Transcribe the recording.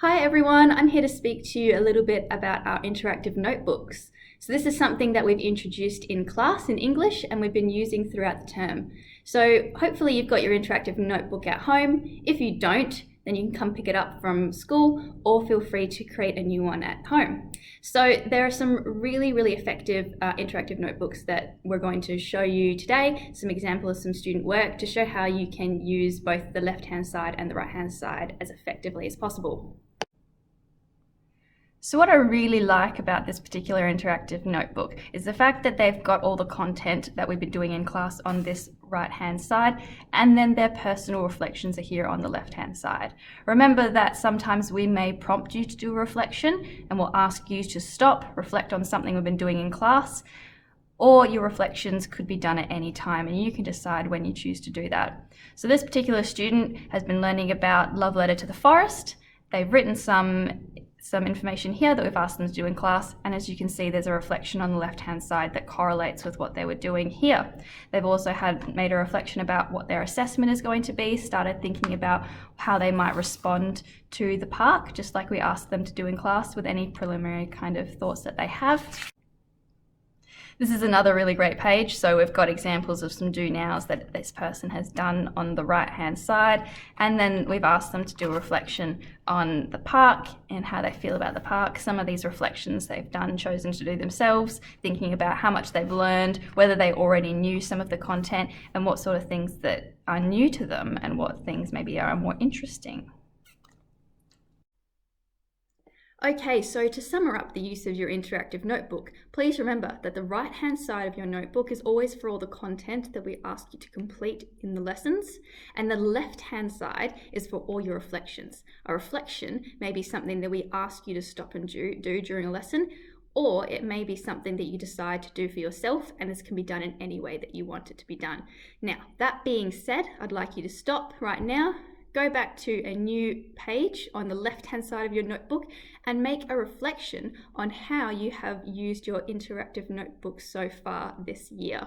Hi everyone, I'm here to speak to you a little bit about our interactive notebooks. So this is something that we've introduced in class in English and we've been using throughout the term. So hopefully you've got your interactive notebook at home. If you don't, then you can come pick it up from school or feel free to create a new one at home. So there are some really effective interactive notebooks that we're going to show you today, some examples of some student work to show how you can use both the left-hand side and the right-hand side as effectively as possible. So what I really like about this particular interactive notebook is the fact that they've got all the content that we've been doing in class on this right-hand side, and then their personal reflections are here on the left-hand side. Remember that sometimes we may prompt you to do a reflection and we'll ask you to stop, reflect on something we've been doing in class, or your reflections could be done at any time and you can decide when you choose to do that. So this particular student has been learning about Love Letter to the Forest. They've written some information here that we've asked them to do in class, and as you can see there's a reflection on the left hand side that correlates with what they were doing here. They've also made a reflection about what their assessment is going to be, started thinking about how they might respond to the park, just like we asked them to do in class with any preliminary kind of thoughts that they have. This is another really great page, so we've got examples of some do nows that this person has done on the right hand side, and then we've asked them to do a reflection on the park and how they feel about the park. Some of these reflections they've chosen to do themselves, thinking about how much they've learned, whether they already knew some of the content, and what sort of things that are new to them and what things maybe are more interesting. Okay, so to sum up the use of your interactive notebook, please remember that the right-hand side of your notebook is always for all the content that we ask you to complete in the lessons, and the left-hand side is for all your reflections. A reflection may be something that we ask you to stop and do during a lesson, or it may be something that you decide to do for yourself, and this can be done in any way that you want it to be done. Now, that being said, I'd like you to stop right now, go back to a new page on the left-hand side of your notebook and make a reflection on how you have used your interactive notebook so far this year.